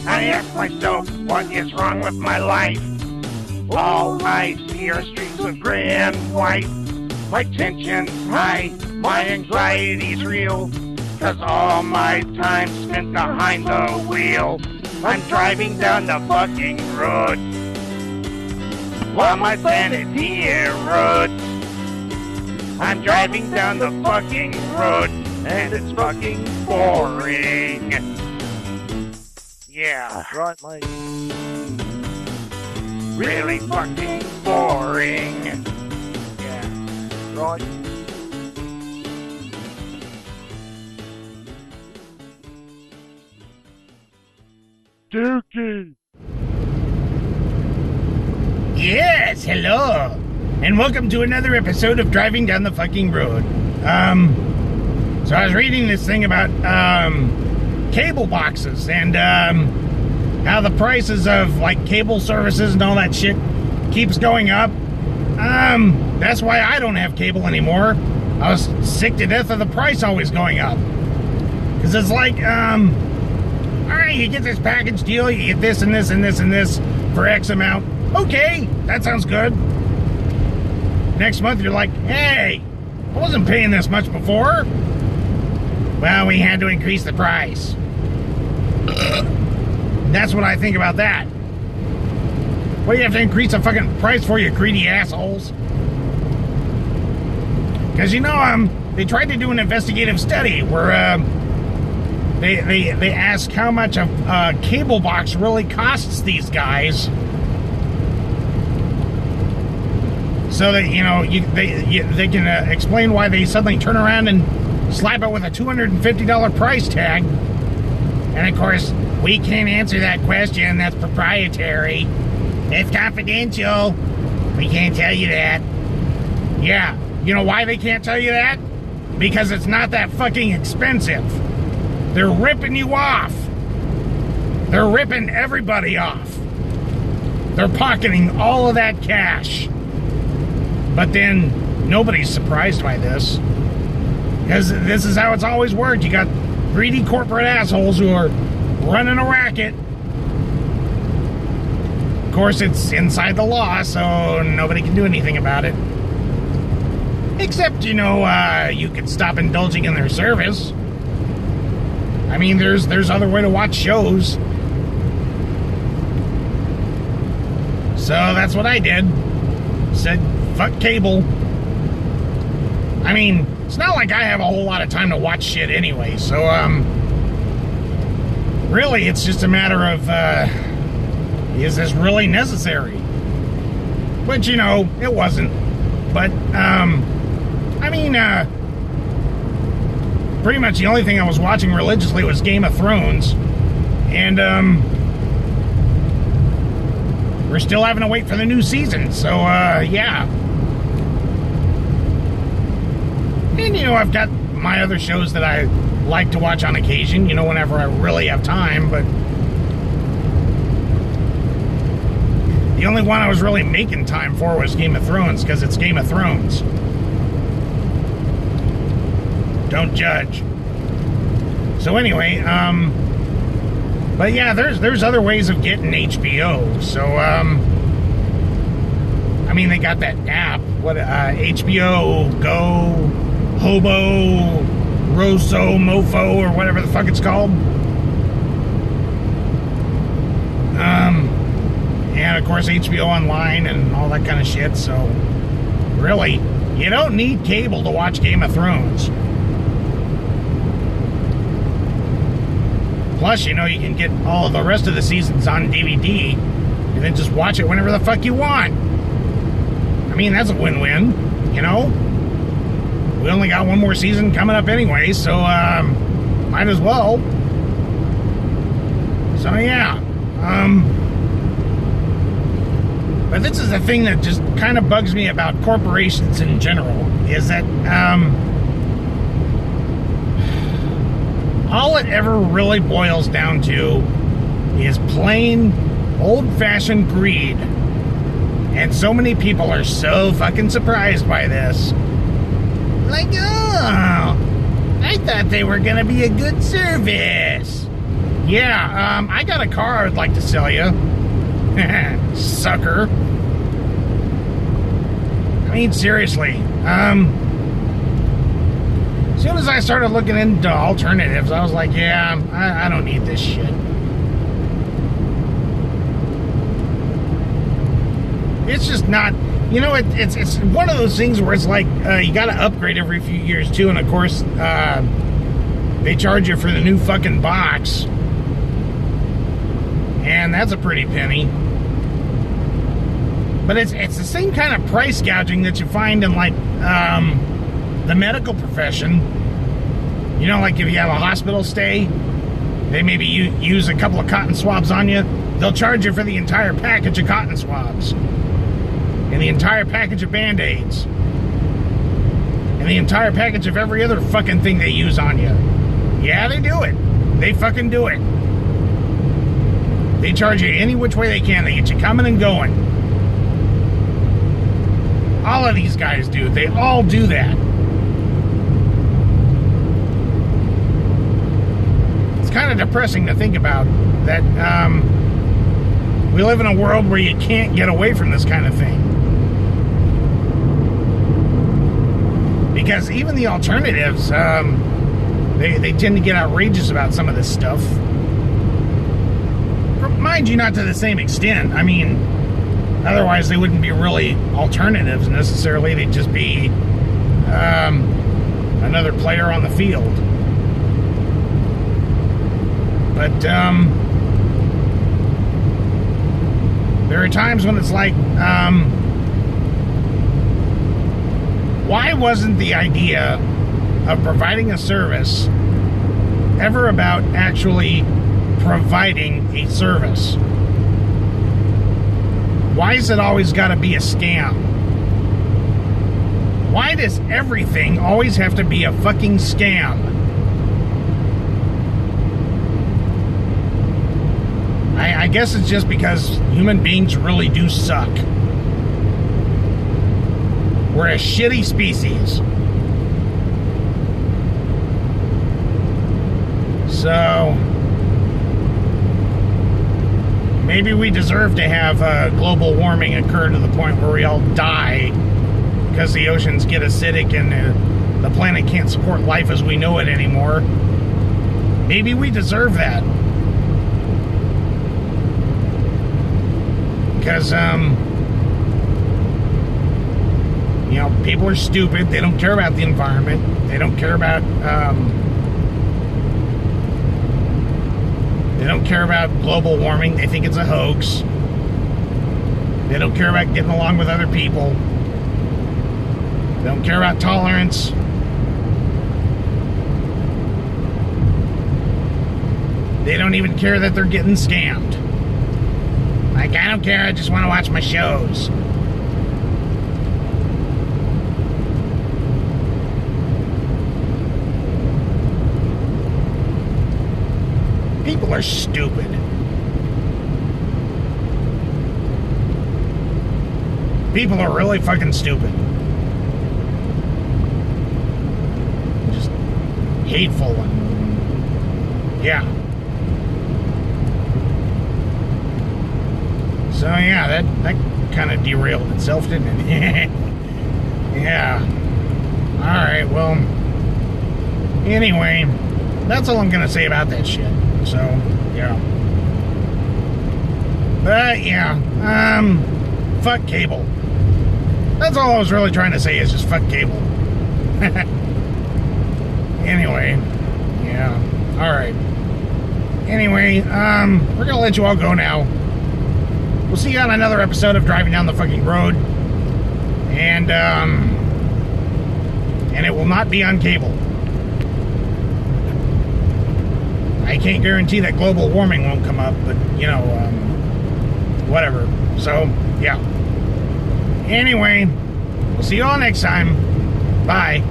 I ask myself, what is wrong with my life? All I see are streaks of gray and white. My tension's high, my anxiety's real, 'cause all my time spent behind the wheel. I'm driving down the fucking road while my sanity erodes. I'm driving down the fucking road and it's fucking boring. Yeah, Right, mate. really fucking boring. Yeah. Right. Dookie. Yes, hello, and welcome to another episode of Driving Down the Fucking Road. So I was reading this thing about, cable boxes and, how the prices of, like, cable services and all that shit keeps going up. That's why I don't have cable anymore. I was sick to death of the price always going up. Because it's like, alright, you get this package deal, you get this and this and this and this for X amount. Okay, that sounds good. Next month you're like, hey, I wasn't paying this much before. Well, we had to increase the price. That's what I think about that. What do you have to increase the fucking price for, you greedy assholes? Because, you know, they tried to do an investigative study where, they asked how much a cable box really costs these guys. So that, you know, they can explain why they suddenly turn around and slap it with a $250 price tag. And of course, we can't answer that question. That's proprietary. It's confidential. We can't tell you that. Yeah. You know why they can't tell you that? Because it's not that fucking expensive. They're ripping you off. They're ripping everybody off. They're pocketing all of that cash. But then nobody's surprised by this. Because this is how it's always worked. You got greedy corporate assholes who are running a racket. Of course, it's inside the law, so nobody can do anything about it. Except, you know, you could stop indulging in their service. I mean, there's other way to watch shows. So that's what I did. Said, fuck cable. I mean, it's not like I have a whole lot of time to watch shit anyway, so, really, it's just a matter of, is this really necessary? Which, you know, it wasn't. But, I mean, pretty much the only thing I was watching religiously was Game of Thrones. And, we're still having to wait for the new season, so, yeah. And, you know, I've got my other shows that I like to watch on occasion, you know, whenever I really have time, but the only one I was really making time for was Game of Thrones, because it's Game of Thrones. Don't judge. So anyway, but yeah, there's other ways of getting HBO. So, I mean, they got that app, HBO Go, Hobo, Rosso, Mofo, or whatever the fuck it's called. And of course HBO Online and all that kind of shit. So, really, you don't need cable to watch Game of Thrones. Plus, you know, you can get all of the rest of the seasons on DVD and then just watch it whenever the fuck you want. I mean, that's a win-win, you know? We only got one more season coming up anyway, so, might as well. So, yeah. But this is the thing that just kind of bugs me about corporations in general, is that, all it ever really boils down to is plain old-fashioned greed. And so many people are so fucking surprised by this. Like, oh, I thought they were gonna be a good service. Yeah, I got a car I would like to sell you. Sucker. I mean, seriously. As soon as I started looking into alternatives, I was like, yeah, I don't need this shit. It's just not, you know, it's one of those things where it's like, you gotta upgrade every few years too, and of course, they charge you for the new fucking box. And that's a pretty penny. But it's the same kind of price gouging that you find in, like, the medical profession. You know, like if you have a hospital stay, they maybe use a couple of cotton swabs on you. They'll charge you for the entire package of cotton swabs. And the entire package of Band-Aids. And the entire package of every other fucking thing they use on you. Yeah, they do it. They fucking do it. They charge you any which way they can. They get you coming and going. All of these guys do. They all do that. It's kind of depressing to think about that we live in a world where you can't get away from this kind of thing. Because even the alternatives, they tend to get outrageous about some of this stuff. Mind you, not to the same extent. I mean, otherwise they wouldn't be really alternatives necessarily. They'd just be another player on the field. But there are times when it's like, why wasn't the idea of providing a service ever about actually providing a service? Why is it always got to be a scam? Why does everything always have to be a fucking scam? I guess it's just because human beings really do suck. We're a shitty species. So maybe we deserve to have global warming occur to the point where we all die because the oceans get acidic and the planet can't support life as we know it anymore. Maybe we deserve that. Because, you know, people are stupid. They don't care about the environment. They don't care about, global warming. They think it's a hoax. They don't care about getting along with other people. They don't care about tolerance. They don't even care that they're getting scammed. Like, I don't care, I just want to watch my shows. People are stupid. People are really fucking stupid. Just hateful and yeah. So yeah, that kind of derailed itself, didn't it? Yeah. Alright, well, anyway, that's all I'm gonna say about that shit. So, yeah. But yeah, fuck cable. That's all I was really trying to say, is just fuck cable. Anyway, yeah. Alright. Anyway, we're gonna let you all go now. We'll see you on another episode of Driving Down the Fucking Road. And it will not be on cable. I can't guarantee that global warming won't come up, but, you know, whatever. So, yeah. Anyway, we'll see you all next time. Bye.